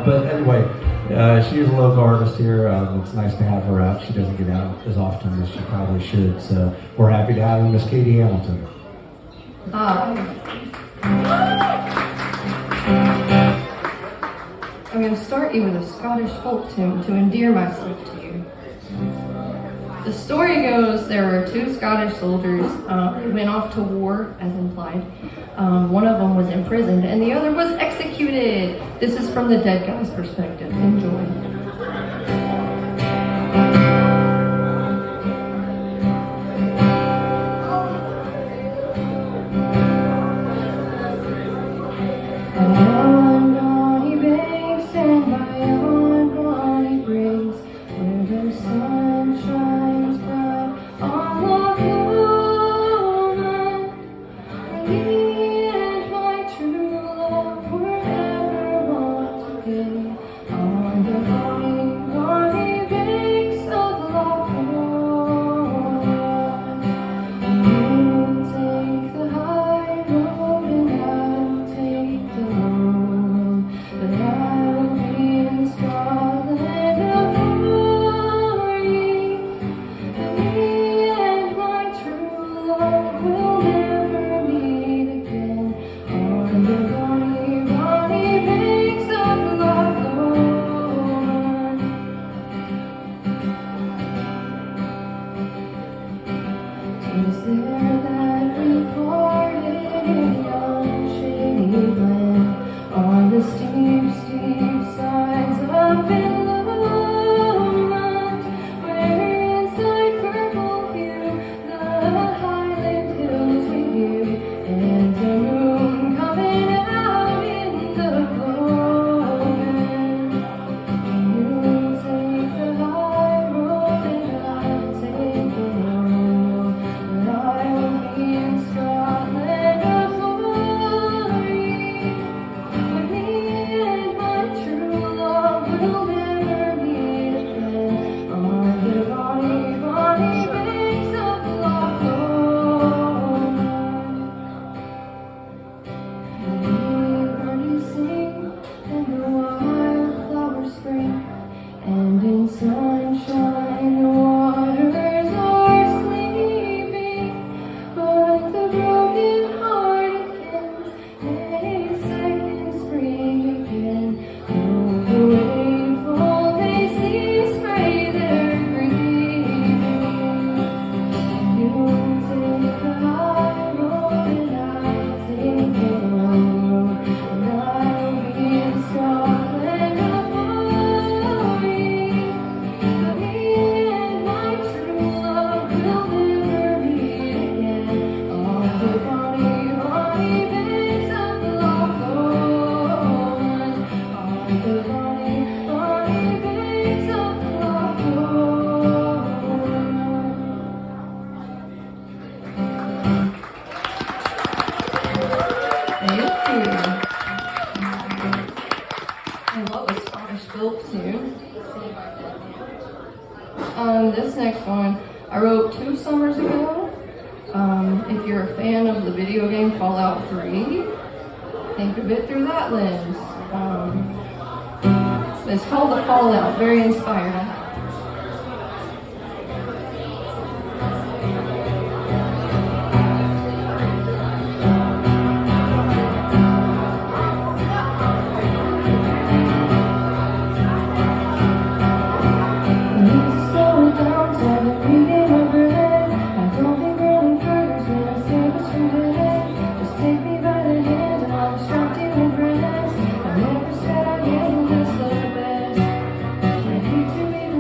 But anyway, she is a local artist here. It's nice to have her out. She doesn't get out as often as she probably should. So we're happy to have her, Miss Katie Hamilton. I'm going to start you with a Scottish folk tune to endear myself to you. The story goes there were two Scottish soldiers who went off to war, as implied. One of them was imprisoned and the other was executed. This is from the dead guy's perspective. Enjoy. This next one I wrote 2 summers ago. If you're a fan of the video game Fallout 3, think of it through that lens. It's called The Fallout, very inspired. To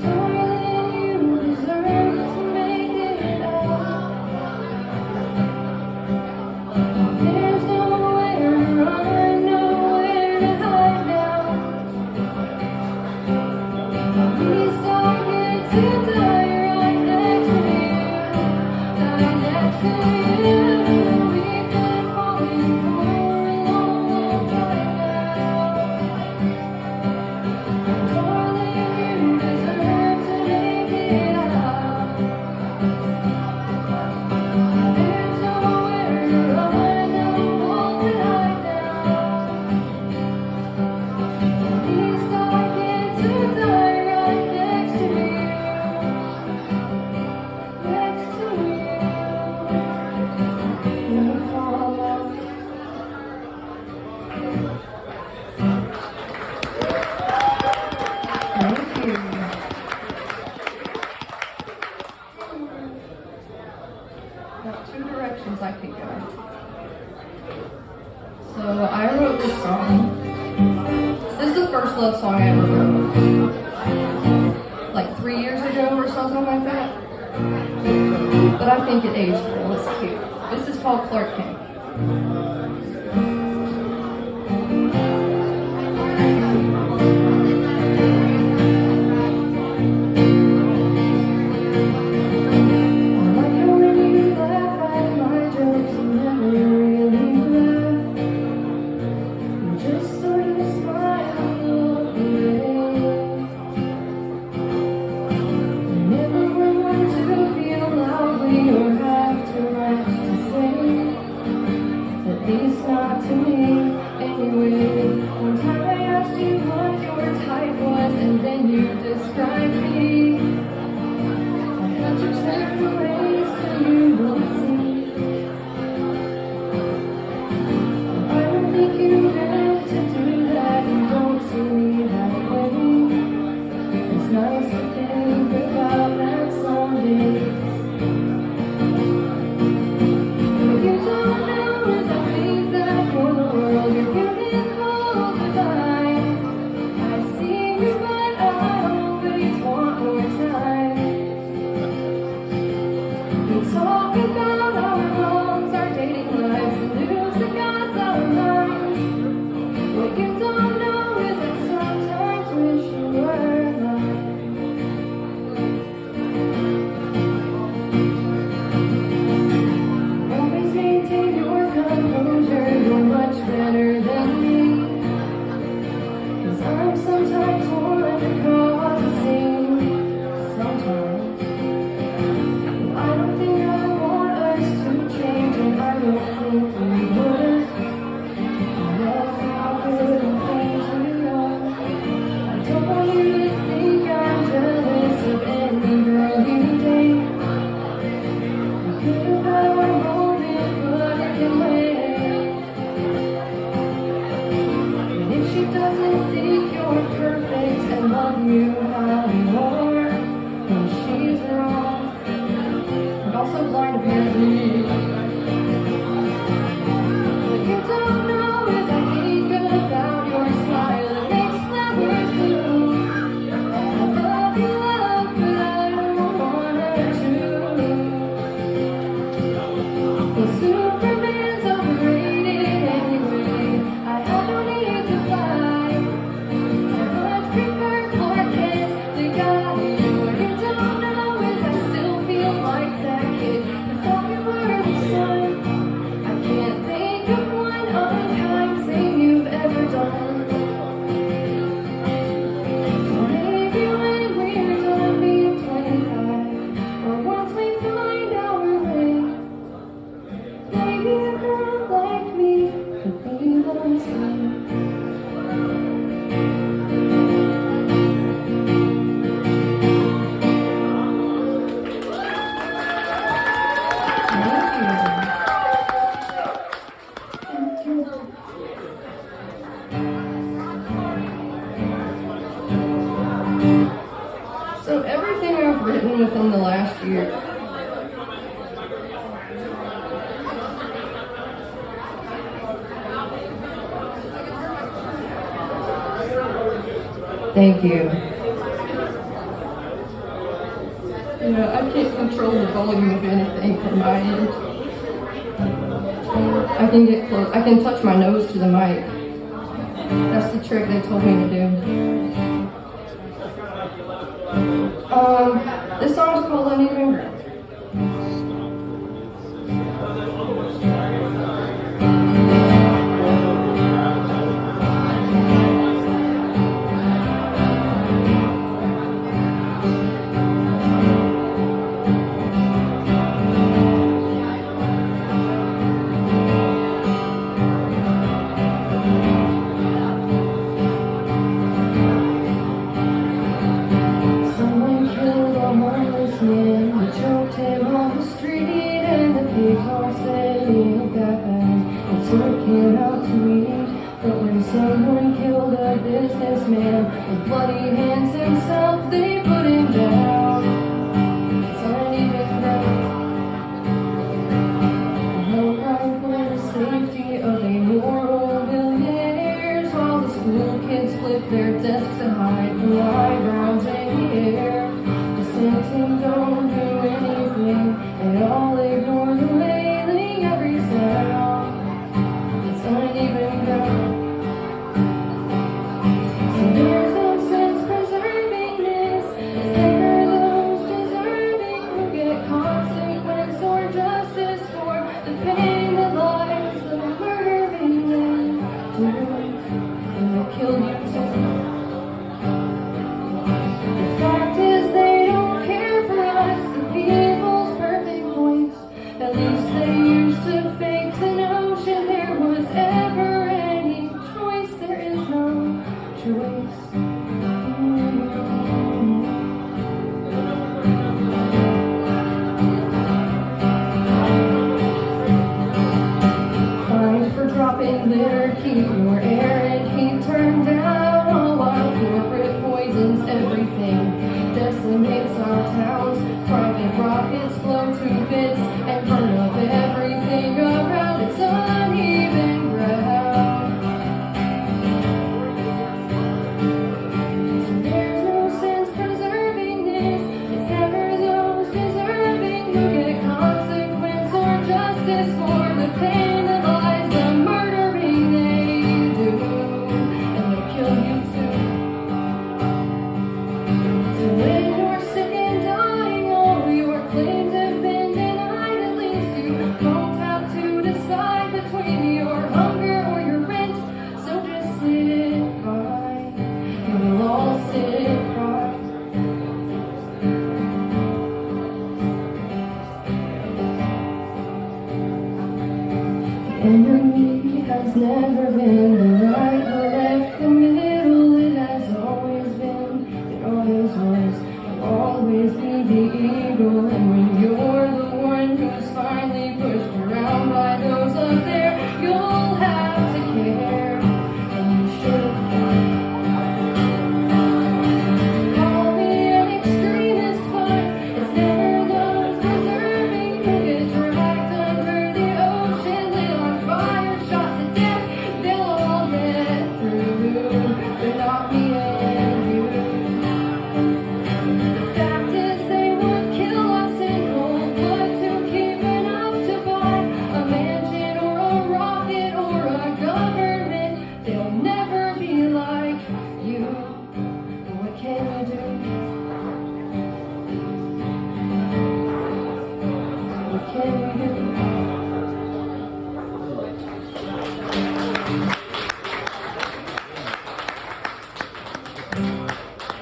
Darling, you deserve to make it out. There's nowhere to run, nowhere to hide now. At least I get to die right next to you, die next to you. We've been falling for a long, long time now. Darling, you deserve to make it out. There's nowhere to run, no wall to hide now. At least I get to die right next to you, next to you. When we fall out. Thank you. Got two directions I could go. So I wrote this song. This is the first love song I ever wrote. Like 3 years ago or something like that. But I think it aged well. It's cute. This is called Clark Kent. I like it when you laugh at my jokes and never really laugh. You just sort of smile and look away. You never want to feel loudly or have too much to say. At least not to me, anyway. One time I asked you what your type was, and then you described me. I had to turn away so you would see. I don't think you meant to do that. You don't see me that way. It's nice to think about that some days. What you don't know is I think that for the world you're beautiful divine. I see you, but I always want more time. We talk about our wrongs, our dating lives, and lose the gods our minds. What you don't know is I sometimes wish you were mine. Always maintain your composure, you're much better than me. 'Cause I'm sometimes one to cause a scene. Sometimes. I don't think I want us to change, and I don't think we would. I love how good and things we are. I don't want you to think I'm jealous of any girl you date. We could have had our moment, but it can wait. And if she doesn't think you're perfect and love you how you are, then she's wrong. And also blind apparently. What you don't know is I think about your smile that makes flowers bloom. I love you, love, but I don't wanna choose. Well, Superman's overrated anyway. I have no need to fly. I much prefer Clark Kent, the guy. What you don't know is I still feel like that kid who thought you were the sun. I can't think of one unkind thing you've ever done. So maybe when we're done being 25, or once we find our way, maybe a girl like me could be the same. Thank you. So everything I've written within the last year. Thank you. Yeah, I can't control the volume of anything from my end. I can get close. I can touch my nose to the mic. That's the trick they told me to do. This song's called Uneven Ground. Working out to eat, but when someone killed a businessman with bloody hands himself, they put him down. It's uneven ground. No right for the safety of immoral millionaires, while the school kids flip their desks to hide from eyebrows in the air. Dissenting don't do anything, they all ignore the wailing every sound. Uneven ground. So there's no sense preserving this. It's there for those deserving who get consequence or justice for the pain that lies the murdering men do, and they'll kill you too. The fact is they don't care for us, the people's perfect voice. At least they used to fake the notion there was ever any choice. There is no choice. Fined for dropping litter, keep your air and heat turned down, all while corporate poisons everything, decimates our towns. Private rockets blow to bits and burn up everything around. It's uneven ground. So there's no sense preserving this. It's never those deserving who get consequence or justice for the pain that lies the murdering they do, and they'll kill you too. So when you're sick and dying, all your claims have been denied. At least you don't have to decide between your hunger or your rent. So just sit by, and we'll all sit and cry. The enemy has never been the right, the left, the middle. It has always been, it always was, will always be the eagle. And when you're the one who's finally pushed around by those up there, you'll have to care, and you should. Call me an extremist, but it's never those deserving who get dragged under the ocean, lit on fire, shot to death. They'll all get through, but not me and you. The fact is they would kill us in cold blood to keep enough to buy a mansion or a rocket or a government. They'll never be like you. What can you do? What can we do?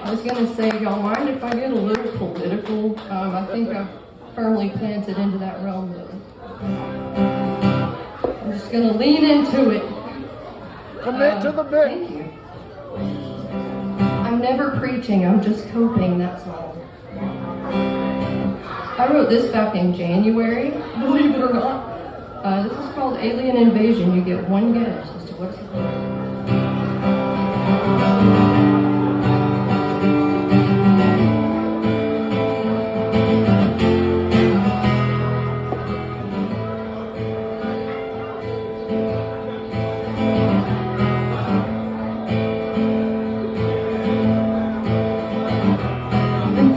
I was gonna say, y'all mind if I get a little political? I think I've firmly planted into that realm, though. I'm just gonna lean into it. Commit to the bit. Thank you. I'm never preaching, I'm just coping, that's all. I wrote this back in January, believe it or not. This is called Alien Invasion. You get one guess as to what it's about.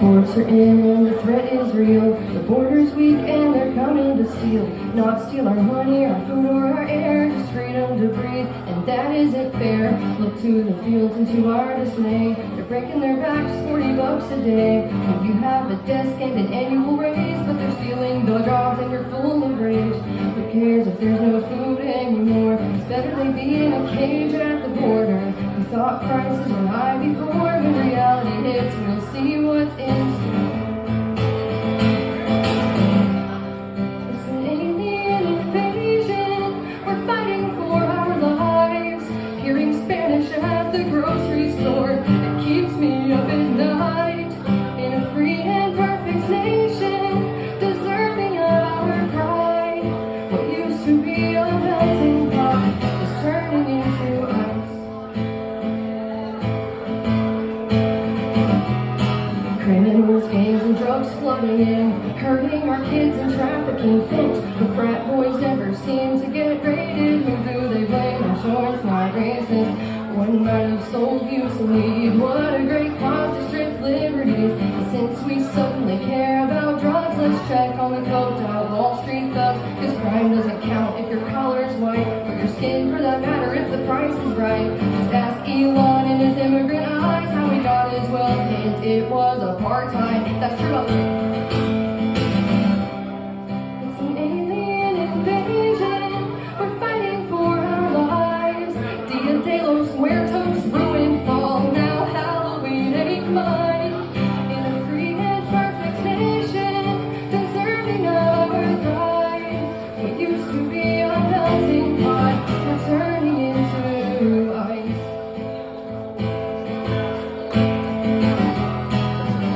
ports are in and the threat is real. The border's weak and they're coming to steal. Not steal our money, our food, or our air. Just freedom to breathe, and that isn't fair. Look to the fields and to our dismay. They're breaking their backs, $40 a day. And you have a desk and an annual raise, but they're stealing the jobs and you're full of rage. Who cares if there's no food anymore? It's better they be in a cage at the border. We thought prices were high before. When reality hits, we'll see what's in store. It's an alien invasion. We're fighting for our lives. Hearing Spanish at the grocery store, it keeps me up at night. In a free and perfect nation, deserving of our pride. What used to be a melting pot is turning into ice. Criminals, gangs, and drugs flooding in, hurting our kids and trafficking things. The frat boys never seem to get raided. Who do they blame? I'm sure it's not racist. One might have sold you some weed. What a great cause to strip liberties. And since we suddenly care about drugs, let's check on the coked out Wall Street thugs. Cause crime doesn't count if your collar's white, or your skin for that matter if the price is right. Just ask Elon in his immigrant eyes how he got his wealth. And it was apartheid. That's true. It's an alien invasion. We're fighting for our lives. Dia de los Muertos ruined fall. Now Halloween ain't mine. In a free and perfect nation, deserving of our pride. What used to be a melting pot, we're turning into ice.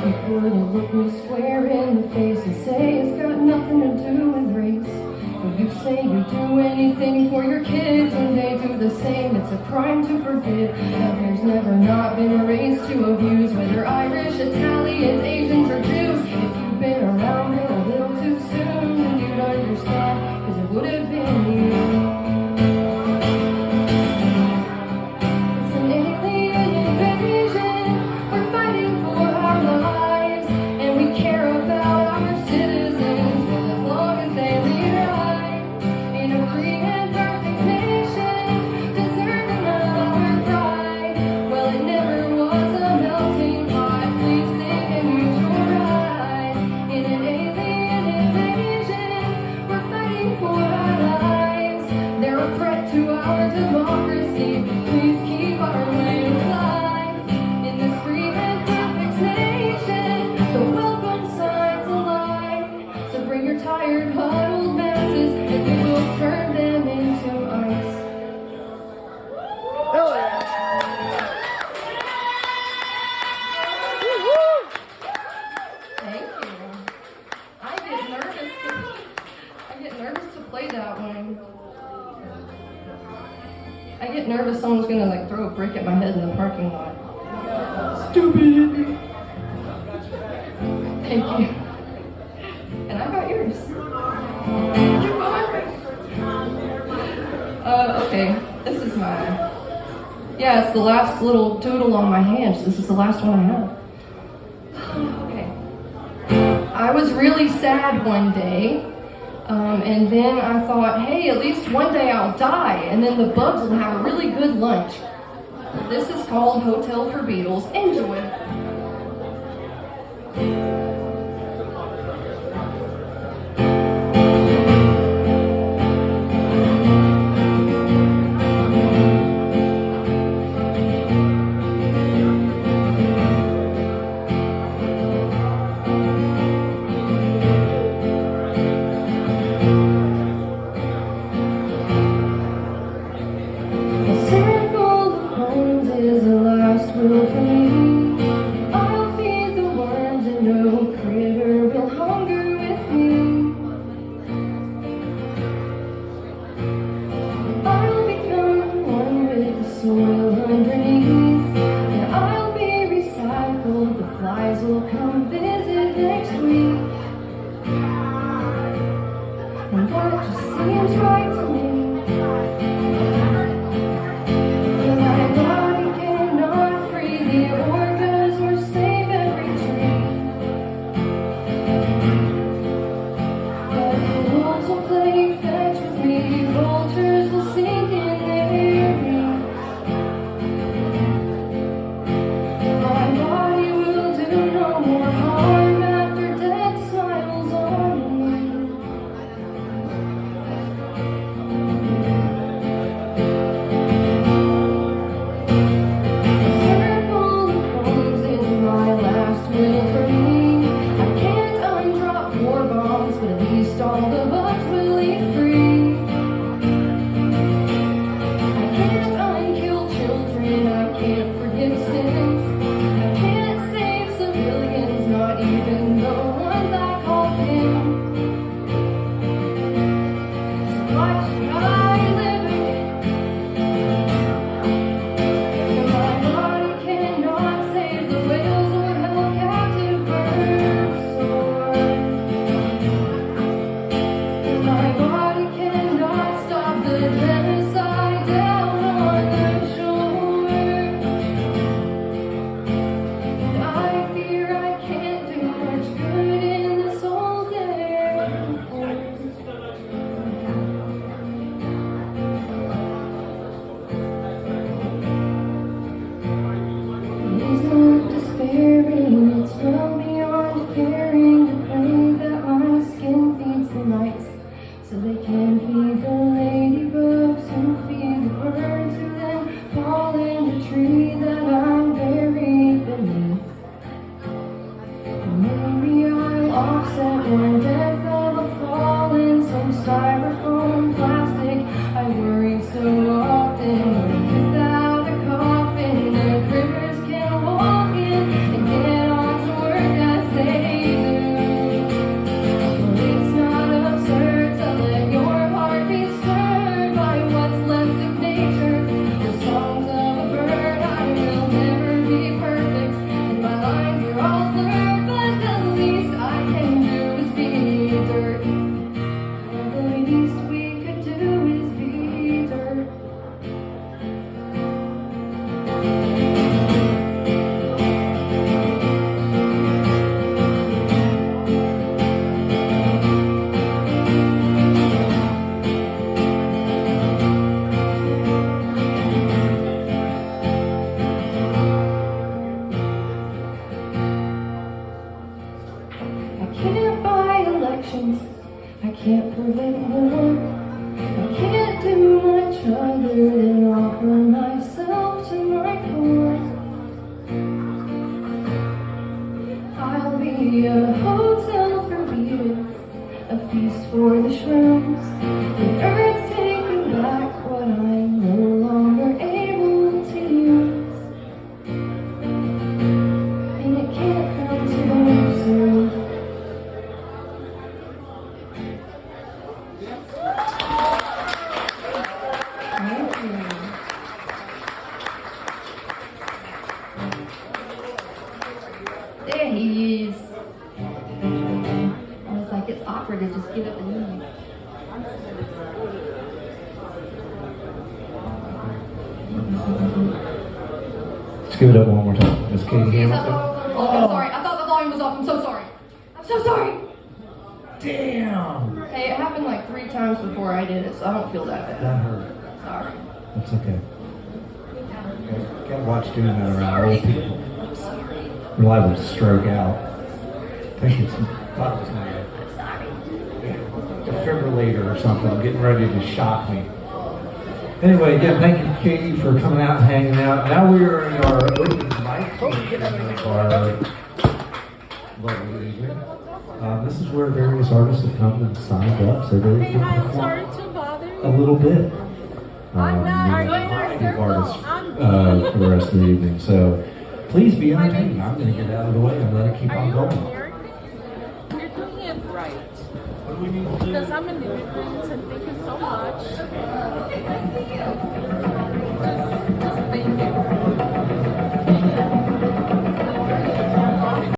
You couldn't look me square in the face and say it's got nothing to do with race. When you say you do anything for your kids and they do the same, it's a crime to forgive. Now there's never not been a race to abuse, whether Irish, Italians, Asians, or Jews. If you've been around it a little too soon, then you'd understand, cause it would have been you. It's an alien invasion. We're fighting for our lives, and we care about our citizens as long as they lead right. In a free and perfect nation, deserving of our pride. Well, it never was a melting pot. Please think and use your eyes. In an alien invasion, we're fighting for our lives. They're a threat to our democracy. Please keep our way of life. In this free and perfect nation, the welcome signs alive. So bring your tired, huddled masses, and we will turn them into ice. Hell yeah. Woo-hoo. Thank you. I get nervous to play that one. I get nervous someone's gonna like throw a brick at my head in the parking lot. Stupid. Thank you. And I got yours. Okay. This is my. Yeah, it's the last little doodle on my hand. So this is the last one I have. Okay. I was really sad one day. And then I thought, hey, at least one day I'll die, and then the bugs will have a really good lunch. This is called Hotel for Beetles. Enjoy. A circle of homes is the last will for me. I'll feed the worms and no critter will hunger with me. I'll become one with the soil underneath, and I'll be recycled. The flies will come visit next week, and that just seems right to me. The orcas were safe every tree. even the ones I call him. So why should I live again? And my body cannot save the whales or help captive birds soar. And my body cannot stop the genocide down on the shore. And I fear I can't do much good in this old air force. It isn't despairing, it's well beyond caring to pray that my skin feeds the mice, so they can feed the ladybugs who feed the birds who then fall in the tree that I'm buried beneath. And maybe I'll offset one death of a fall in some styrofoam plastic. I worry so often without a coffin, the critters can walk in and get on to work as they do. Well, it's not absurd to let your heart be stirred by what's left of nature. The songs of a bird, I will never be perfect, and my lines are all blurred, but the least I can do is be dirt. And the least we could do is be dirt. I can't buy elections, I can't prevent war, I can't do much other than offer myself to my cause. I'll be a hotel for beetles, a feast for the shrooms, the earth taking back what I'm no longer able to use. And it can't come too soon. Thank you. There he is. I was like, it's awkward to just get up and leave. Let's give it up one more time. Miss Katie Yes, Hamilton. I'm sorry. I thought the volume was off. I'm so sorry. I'm so sorry. Damn! Hey, it happened like 3 times before I did it, so I don't feel that bad. That hurt. Sorry. That's okay. Can't watch doing that around old people. I'm sorry. We're liable to stroke out. I think it's thought it was my I'm sorry. defibrillator or something, getting ready to shock me. Anyway, again, thank you, Katie, for coming out and hanging out. Now we are in our open mic portion of our lovely evening. This is where various artists have come and signed up so they Hey, can hi, I'm perform sorry to bother you. a little bit. I'm not. We have Join our a variety of circle. artists I'm for the rest of the evening. So please be entertained. I'm going to get out of the way and let it keep Are on you going. American? You're doing it right. What do we need to do? Because I'm an immigrant and thank you so much.